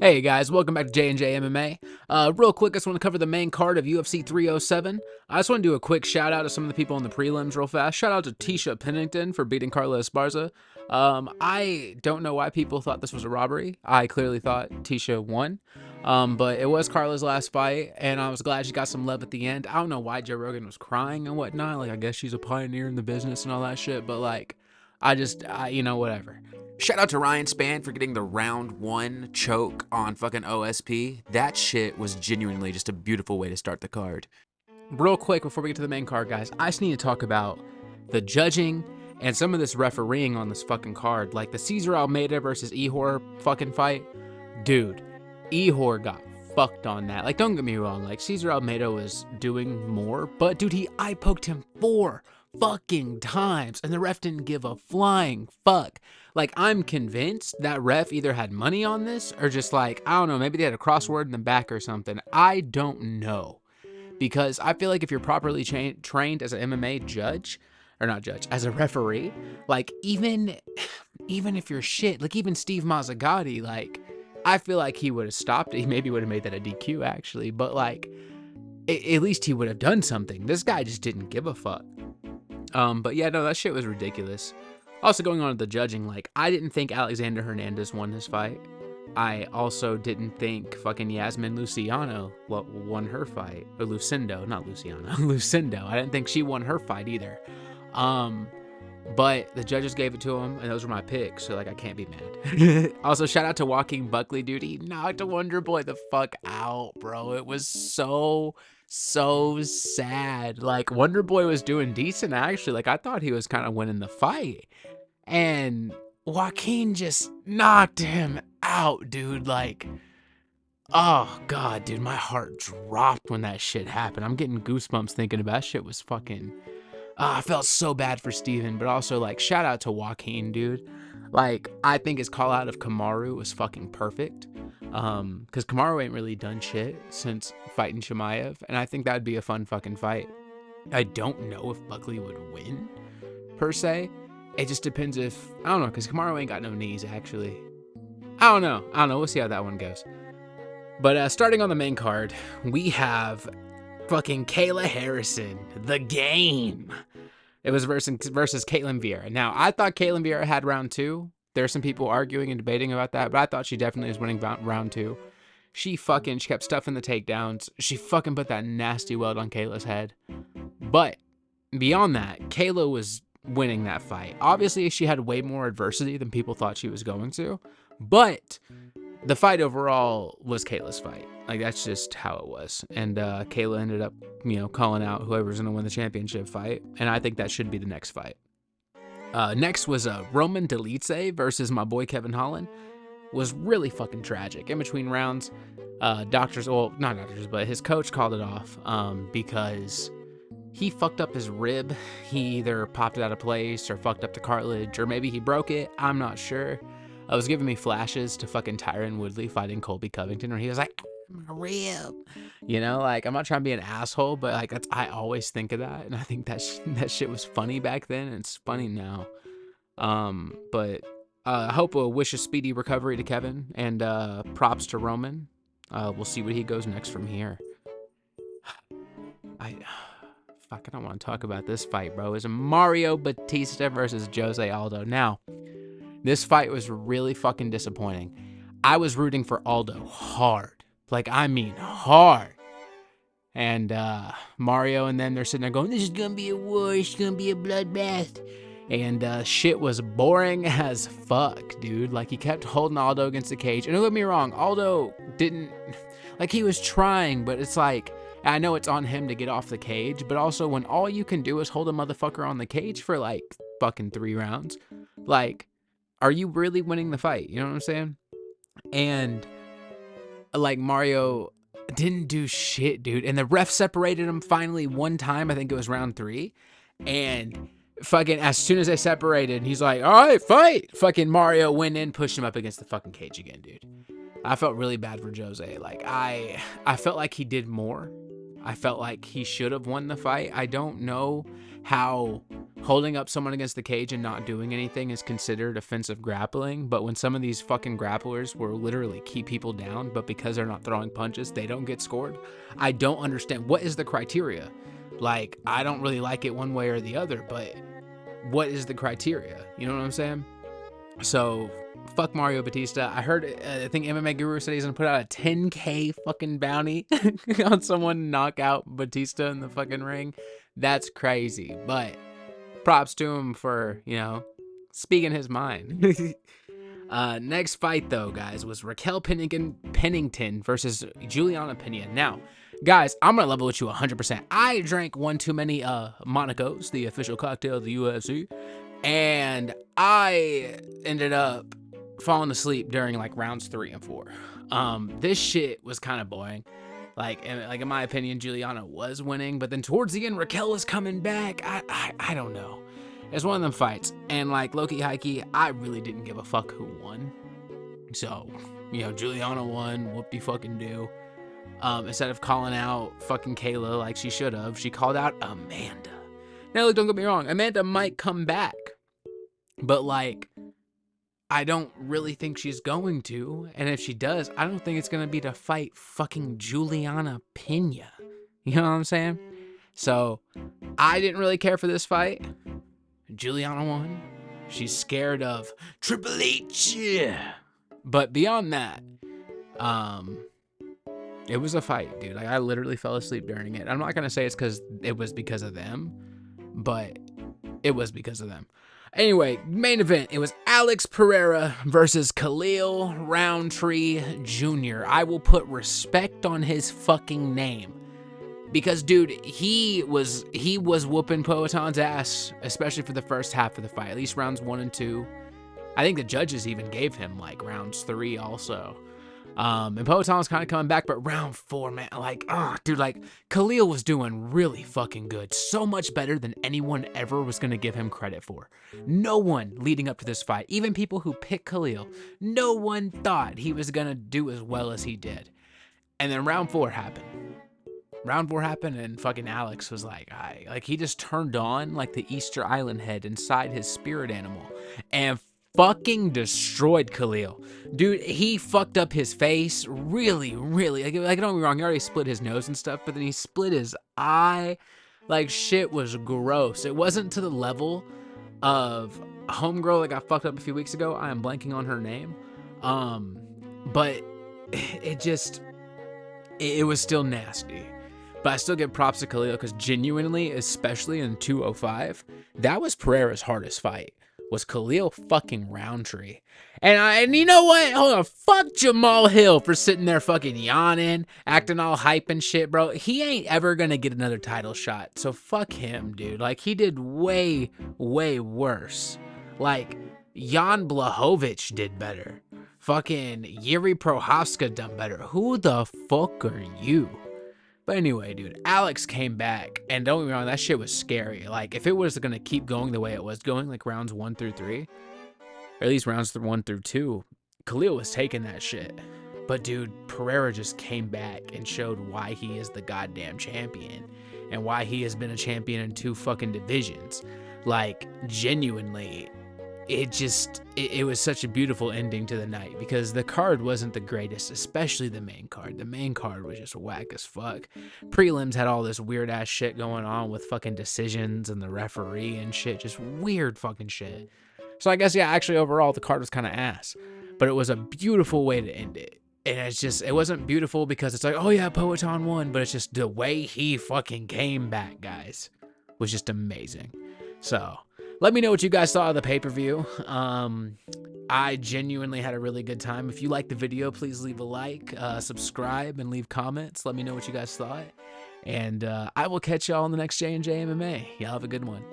Hey guys, welcome back to J&J MMA. Real quick, I just want to cover the main card of UFC 307. I just want to do a quick shout out to some of the people in the prelims real fast. Shout out to Tisha Pennington for beating Carla Esparza. I don't know why people thought this was a robbery. I clearly thought Tisha won. But it was Carla's last fight, and I was glad she got some love at the end. I don't know why Joe Rogan was crying and whatnot. Like, I guess she's a pioneer in the business and all that shit, but like, whatever. Shout out to Ryan Spann for getting the round one choke on fucking OSP. That shit was genuinely just a beautiful way to start the card. Real quick before we get to the main card, guys, I just need to talk about the judging and some of this refereeing on this fucking card. Like the Cesar Almeida versus Ihor fucking fight. Dude, Ihor got fucked on that. Like, don't get me wrong, like Cesar Almeida was doing more, but dude, he eye poked him 4 fucking times and the ref didn't give a flying fuck. Like, I'm convinced that ref either had money on this or just like, I don't know, maybe they had a crossword in the back or something. I don't know. Because I feel like if you're properly trained as an MMA judge, or not judge, as a referee, like even if you're shit, like even Steve Mazzagatti, like I feel like he would have stopped it. He maybe would have made that a DQ actually, but like at least he would have done something. This guy just didn't give a fuck. But yeah, no, that shit was ridiculous. Also going on to the judging, like, I didn't think Alexander Hernandez won this fight. I also didn't think fucking Yasmin Luciano won her fight. Or Lucindo, not Luciano. Lucindo. I didn't think she won her fight either. But the judges gave it to him, and those were my picks, so, like, I can't be mad. Also, shout out to Joaquin Buckley, dude. He knocked Wonder Boy the fuck out, bro. It was so sad. Like, Wonder Boy was doing decent, actually. Like, I thought he was kind of winning the fight. And Joaquin just knocked him out, dude. Like, oh, God, dude. My heart dropped when that shit happened. I'm getting goosebumps thinking about that shit was fucking... I felt so bad for Steven, but also, like, shout out to Joaquin, dude. Like, I think his call out of Kamaru was fucking perfect. Because Kamaru ain't really done shit since fighting Chimaev, and I think that would be a fun fucking fight. I don't know if Buckley would win, per se. It just depends if, I don't know, because Kamaru ain't got no knees, actually. I don't know. We'll see how that one goes. But starting on the main card, we have fucking Kayla Harrison, the game. It was versus Ketlen Viera. Now, I thought Ketlen Viera had round 2. There are some people arguing and debating about that, but I thought she definitely was winning round 2. She kept stuffing the takedowns. She fucking put that nasty weld on Kayla's head. But beyond that, Kayla was winning that fight. Obviously, she had way more adversity than people thought she was going to, but the fight overall was Kayla's fight. Like, that's just how it was. And Kayla ended up, calling out whoever's going to win the championship fight, and I think that should be the next fight. Next was Roman Dolidze versus my boy Kevin Holland. Was really fucking tragic. In between rounds, not doctors, but his coach called it off because he fucked up his rib. He either popped it out of place or fucked up the cartilage, or maybe he broke it. I'm not sure. It was giving me flashes to fucking Tyron Woodley fighting Colby Covington, where he was like, my rib. Like, I'm not trying to be an asshole, but like I always think of that, and I think that shit was funny back then, and it's funny now. But I hope wish a speedy recovery to Kevin, and props to Roman. We'll see what he goes next from here. I don't want to talk about this fight, bro. It's Mario Bautista versus Jose Aldo. Now, this fight was really fucking disappointing. I was rooting for Aldo hard. Like, I mean hard. And Mario and them, they're sitting there going, this is going to be a war. It's going to be a bloodbath. And shit was boring as fuck, dude. Like, he kept holding Aldo against the cage. And don't get me wrong, Aldo didn't... Like, he was trying, but it's like... I know it's on him to get off the cage, but also when all you can do is hold a motherfucker on the cage for, like, fucking 3 rounds, like, are you really winning the fight? You know what I'm saying? And, like, Mario didn't do shit, dude. And the ref separated him finally one time. I think it was round 3. And fucking as soon as they separated, he's like, all right, fight. Fucking Mario went in, pushed him up against the fucking cage again, dude. I felt really bad for Jose. Like, I felt like he did more. I felt like he should have won the fight. I don't know how holding up someone against the cage and not doing anything is considered offensive grappling. But when some of these fucking grapplers will literally keep people down, but because they're not throwing punches, they don't get scored. I don't understand. What is the criteria? Like, I don't really like it one way or the other, but what is the criteria? You know what I'm saying? So, fuck Mario Bautista. I heard, I think MMA Guru said he's gonna put out a 10K fucking bounty on someone to knock out Bautista in the fucking ring. That's crazy, but props to him for, you know, speaking his mind. Next fight, though, guys, was Raquel Pennington versus Julianna Peña. Now, guys, I'm going to level with you 100%. I drank one too many Monacos, the official cocktail of the UFC, and I ended up falling asleep during, like, rounds 3 and 4. This shit was kind of boring. Like in my opinion, Julianna was winning, but then towards the end, Raquel was coming back. I don't know. It's one of them fights, and like low-key, high-key, I really didn't give a fuck who won. So, you know, Julianna won, whoop-de-fucking-do. Instead of calling out fucking Kayla like she should have, she called out Amanda. Now, look, don't get me wrong, Amanda might come back, but like, I don't really think she's going to, and if she does, I don't think it's going to be to fight fucking Julianna Peña. You know what I'm saying? So, I didn't really care for this fight. Julianna won. She's scared of Triple H. But beyond that, it was a fight, dude. Like, I literally fell asleep during it. I'm not going to say it's because it was because of them, but it was because of them. Anyway, main event, it was Alex Pereira versus Khalil Roundtree Jr. I will put respect on his fucking name. Because, dude, he was whooping Poaton's ass, especially for the first half of the fight. At least rounds 1 and 2. I think the judges even gave him, like, rounds 3 also. And Poaton was kind of coming back, but round 4, man, like, dude, like, Khalil was doing really fucking good. So much better than anyone ever was going to give him credit for. No one leading up to this fight, even people who picked Khalil, no one thought he was going to do as well as he did. And then round 4 happened. Round 4 happened, and fucking Alex was like, he just turned on, like, the Easter Island head inside his spirit animal and fucking destroyed Khalil. Dude, he fucked up his face really, really. Like, don't get me wrong, he already split his nose and stuff, but then he split his eye. Like, shit was gross. It wasn't to the level of homegirl that got fucked up a few weeks ago. I am blanking on her name. But it was still nasty. But I still give props to Khalil because genuinely, especially in 205, that was Pereira's hardest fight. Was Khalil fucking Roundtree. And you know what? Hold on. Fuck Jamal Hill for sitting there fucking yawning, acting all hype and shit, bro. He ain't ever gonna get another title shot. So fuck him, dude. Like, he did way, way worse. Like, Jan Blachowicz did better. Fucking Yuri Prochazka done better. Who the fuck are you? But anyway, dude, Alex came back, and don't get me wrong, that shit was scary. Like, if it was gonna keep going the way it was going, like rounds 1 through 3, or at least rounds 1 through 2, Khalil was taking that shit. But dude, Pereira just came back and showed why he is the goddamn champion, and why he has been a champion in 2 fucking divisions. Like, genuinely, it was such a beautiful ending to the night, because the card wasn't the greatest, especially the main card. The main card was just whack as fuck. Prelims had all this weird ass shit going on with fucking decisions and the referee and shit, just weird fucking shit. So I guess, yeah, actually overall the card was kind of ass, but it was a beautiful way to end it. And it wasn't beautiful because it's like, oh yeah, Poaton won, but it's just the way he fucking came back, guys, was just amazing. So let me know what you guys saw of the pay-per-view. I genuinely had a really good time. If you liked the video, please leave a like, subscribe, and leave comments. Let me know what you guys thought. And I will catch y'all in the next J&J MMA. Y'all have a good one.